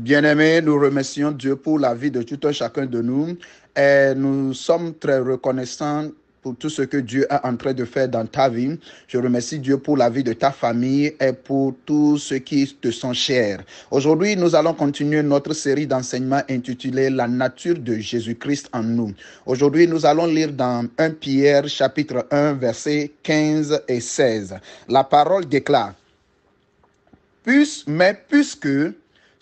Bien-aimés, nous remercions Dieu pour la vie de tout un chacun de nous et nous sommes très reconnaissants pour tout ce que Dieu est en train de faire dans ta vie. Je remercie Dieu pour la vie de ta famille et pour tous ceux qui te sont chers. Aujourd'hui, nous allons continuer notre série d'enseignements intitulée La nature de Jésus-Christ en nous. Aujourd'hui, nous allons lire dans 1 Pierre chapitre 1 versets 15 et 16. La parole déclare: puisque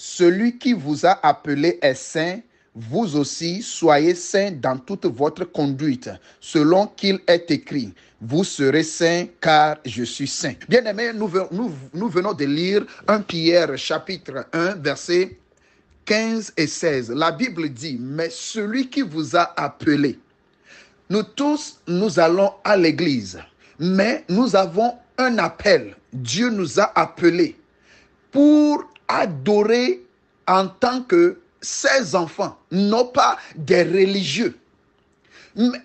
celui qui vous a appelé est saint, vous aussi soyez saints dans toute votre conduite, selon qu'il est écrit: vous serez saints car je suis saint. Bien-aimés, nous venons de lire 1 Pierre chapitre 1 versets 15 et 16. La Bible dit: mais celui qui vous a appelé. Nous tous, nous allons à l'église, mais nous avons un appel. Dieu nous a appelés pour adorer en tant que ses enfants, non pas des religieux.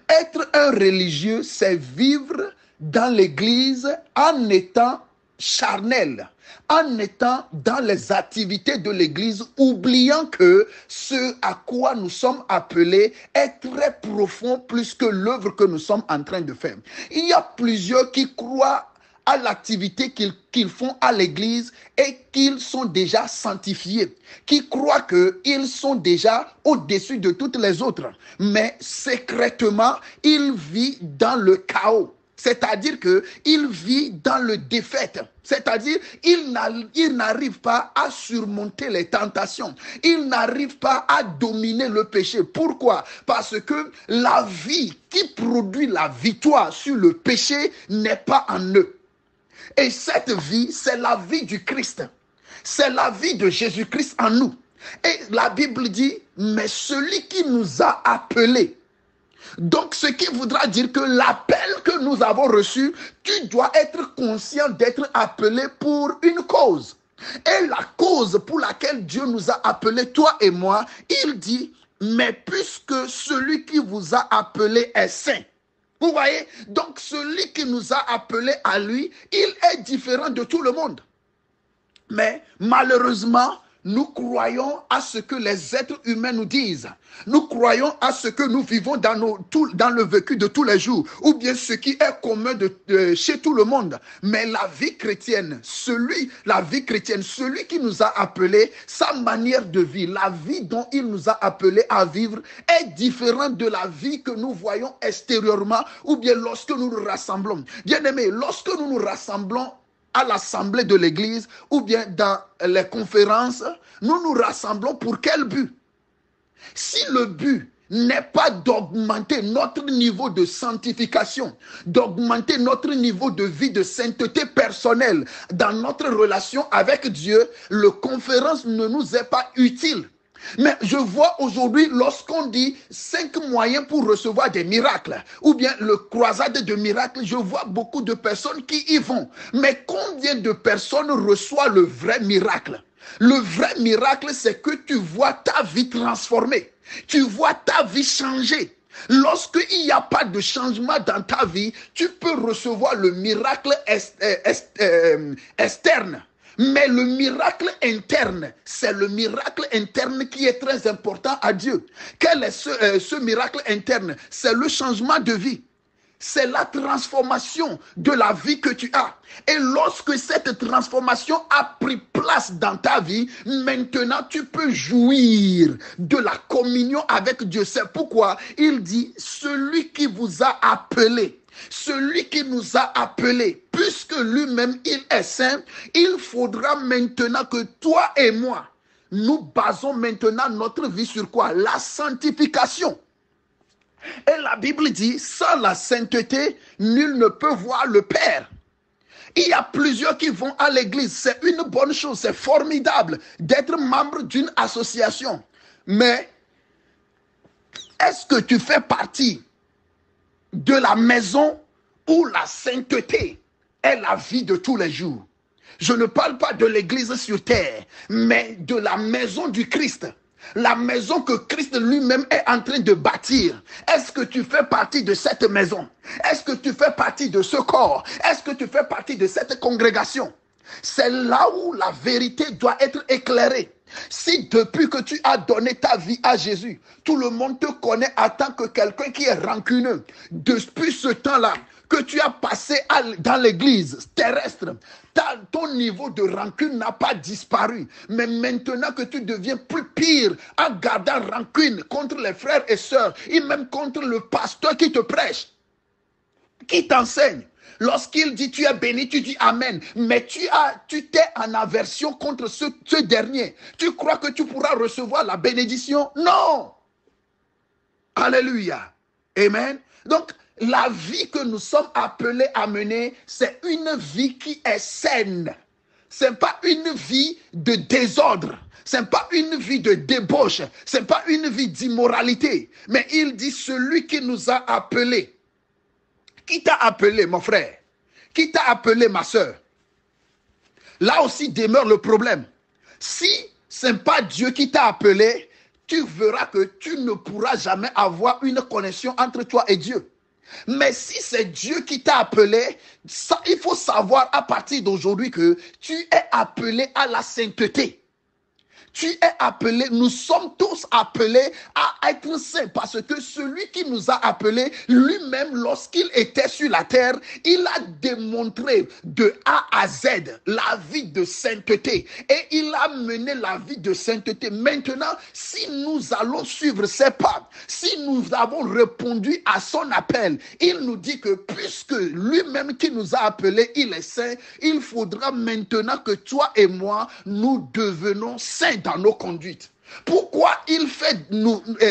Être un religieux, c'est vivre dans l'église en étant charnel, en étant dans les activités de l'église, oubliant que ce à quoi nous sommes appelés est très profond plus que l'œuvre que nous sommes en train de faire. Il y a plusieurs qui croient à l'activité qu'ils font à l'église et qu'ils sont déjà sanctifiés, qui croient qu'ils sont déjà au-dessus de toutes les autres. Mais secrètement, ils vivent dans le chaos. C'est-à-dire qu'il vit dans le défaite. C'est-à-dire il n'arrive pas à surmonter les tentations. Il n'arrive pas à dominer le péché. Pourquoi? Parce que la vie qui produit la victoire sur le péché n'est pas en eux. Et cette vie, c'est la vie du Christ. C'est la vie de Jésus-Christ en nous. Et la Bible dit: mais celui qui nous a appelés. Donc, ce qui voudra dire que l'appel que nous avons reçu, tu dois être conscient d'être appelé pour une cause. Et la cause pour laquelle Dieu nous a appelés, toi et moi, il dit: mais puisque celui qui vous a appelé est saint. Vous voyez? Donc, celui qui nous a appelés à lui, il est différent de tout le monde. Mais malheureusement, nous croyons à ce que les êtres humains nous disent. Nous croyons à ce que nous vivons dans le vécu de tous les jours, ou bien ce qui est commun chez tout le monde. Mais la vie chrétienne, celui qui nous a appelés, sa manière de vivre, la vie dont il nous a appelés à vivre est différente de la vie que nous voyons extérieurement, ou bien lorsque nous nous rassemblons. Bien-aimés, lorsque nous nous rassemblons à l'assemblée de l'église ou bien dans les conférences, nous nous rassemblons pour quel but? Si le but n'est pas d'augmenter notre niveau de sanctification, d'augmenter notre niveau de vie de sainteté personnelle dans notre relation avec Dieu, la conférence ne nous est pas utile. Mais je vois aujourd'hui, lorsqu'on dit 5 moyens pour recevoir des miracles, ou bien le croisade de miracles, je vois beaucoup de personnes qui y vont. Mais combien de personnes reçoivent le vrai miracle? Le vrai miracle, c'est que tu vois ta vie transformée. Tu vois ta vie changer. Lorsqu'il n'y a pas de changement dans ta vie, tu peux recevoir le miracle externe. Mais le miracle interne, c'est le miracle interne qui est très important à Dieu. Quel est ce miracle interne? C'est le changement de vie. C'est la transformation de la vie que tu as. Et lorsque cette transformation a pris place dans ta vie, maintenant tu peux jouir de la communion avec Dieu. C'est pourquoi il dit: celui qui vous a appelé. Celui qui nous a appelés, puisque lui-même il est saint, il faudra maintenant que toi et moi, nous basons maintenant notre vie sur quoi? La sanctification. Et la Bible dit: sans la sainteté, nul ne peut voir le Père. Il y a plusieurs qui vont à l'église, c'est une bonne chose, c'est formidable d'être membre d'une association. Mais est-ce que tu fais partie de la maison où la sainteté est la vie de tous les jours? Je ne parle pas de l'église sur terre, mais de la maison du Christ. La maison que Christ lui-même est en train de bâtir. Est-ce que tu fais partie de cette maison? Est-ce que tu fais partie de ce corps? Est-ce que tu fais partie de cette congrégation? C'est là où la vérité doit être éclairée. Si depuis que tu as donné ta vie à Jésus, tout le monde te connaît en tant que quelqu'un qui est rancuneux, depuis ce temps-là que tu as passé dans l'église terrestre, ton niveau de rancune n'a pas disparu. Mais maintenant que tu deviens plus pire en gardant rancune contre les frères et sœurs, et même contre le pasteur qui te prêche, qui t'enseigne, lorsqu'il dit tu es béni, tu dis amen. Mais tu t'es en aversion contre ce dernier. Tu crois que tu pourras recevoir la bénédiction? Non. Alléluia. Amen. Donc, la vie que nous sommes appelés à mener, c'est une vie qui est saine. Ce n'est pas une vie de désordre. Ce n'est pas une vie de débauche. Ce n'est pas une vie d'immoralité. Mais il dit celui qui nous a appelés. Qui t'a appelé, mon frère? Qui t'a appelé, ma soeur? Là aussi demeure le problème. Si ce n'est pas Dieu qui t'a appelé, tu verras que tu ne pourras jamais avoir une connexion entre toi et Dieu. Mais si c'est Dieu qui t'a appelé, il faut savoir à partir d'aujourd'hui que tu es appelé à la sainteté. Tu es appelé, nous sommes tous appelés à être saints parce que celui qui nous a appelés, lui-même, lorsqu'il était sur la terre, il a démontré de A à Z la vie de sainteté et il a mené la vie de sainteté. Maintenant, si nous allons suivre ses pas, si nous avons répondu à son appel, il nous dit que puisque lui-même qui nous a appelés, il est saint, il faudra maintenant que toi et moi, nous devenons saints dans nos conduites. Pourquoi il fait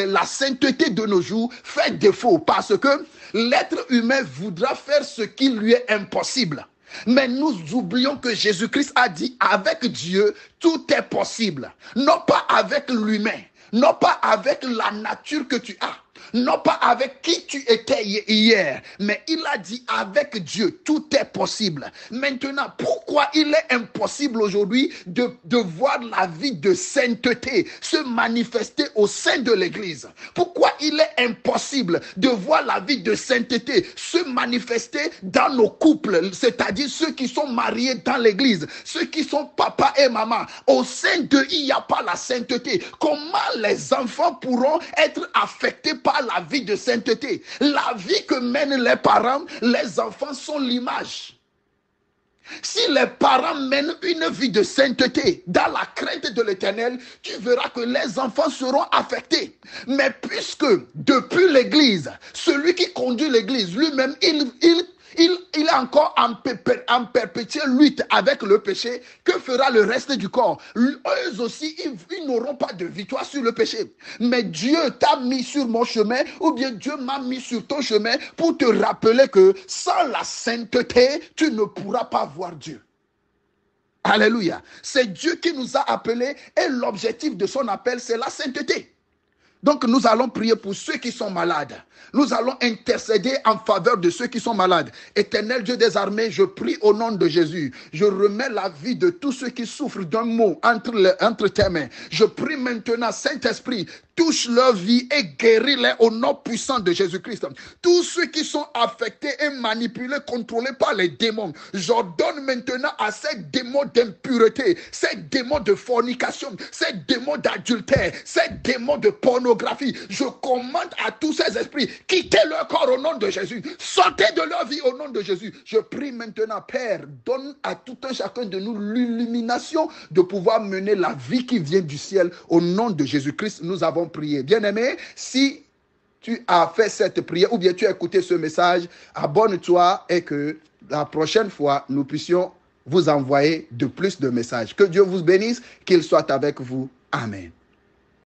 la sainteté de nos jours fait défaut? Parce que l'être humain voudra faire ce qui lui est impossible. Mais nous oublions que Jésus-Christ a dit avec Dieu, tout est possible. Non pas avec l'humain, non pas avec la nature que tu as, non pas avec qui tu étais hier, mais il a dit avec Dieu, tout est possible. Maintenant, pourquoi il est impossible aujourd'hui de voir la vie de sainteté se manifester au sein de l'Église? Pourquoi il est impossible de voir la vie de sainteté se manifester dans nos couples, c'est-à-dire ceux qui sont mariés dans l'Église, ceux qui sont papa et maman? Au sein d'eux, il n'y a pas la sainteté. Comment les enfants pourront être affectés par la vie de sainteté? La vie que mènent les parents, les enfants sont l'image. Si les parents mènent une vie de sainteté dans la crainte de l'Éternel, tu verras que les enfants seront affectés. Mais puisque depuis l'Église, celui qui conduit l'Église lui-même, il est encore en perpétuelle lutte avec le péché, que fera le reste du corps? Eux aussi, ils n'auront pas de victoire sur le péché. Mais Dieu t'a mis sur mon chemin, ou bien Dieu m'a mis sur ton chemin pour te rappeler que sans la sainteté, tu ne pourras pas voir Dieu. Alléluia. C'est Dieu qui nous a appelés et l'objectif de son appel, c'est la sainteté. Donc nous allons prier pour ceux qui sont malades. Nous allons intercéder en faveur de ceux qui sont malades. Éternel Dieu des armées, je prie au nom de Jésus. Je remets la vie de tous ceux qui souffrent d'un mot entre tes mains. Je prie maintenant, Saint-Esprit, touche leur vie et guéris-les au nom puissant de Jésus-Christ. Tous ceux qui sont affectés et manipulés, contrôlés par les démons, j'ordonne maintenant à ces démons d'impureté, ces démons de fornication, ces démons d'adultère, ces démons de pornographie, je commande à tous ces esprits, quittez leur corps au nom de Jésus, sortez de leur vie au nom de Jésus. Je prie maintenant, Père, donne à tout un chacun de nous l'illumination de pouvoir mener la vie qui vient du ciel. Au nom de Jésus-Christ, nous avons prié. Bien-aimé, si tu as fait cette prière ou bien tu as écouté ce message, abonne-toi et que la prochaine fois, nous puissions vous envoyer de plus de messages. Que Dieu vous bénisse, qu'il soit avec vous. Amen.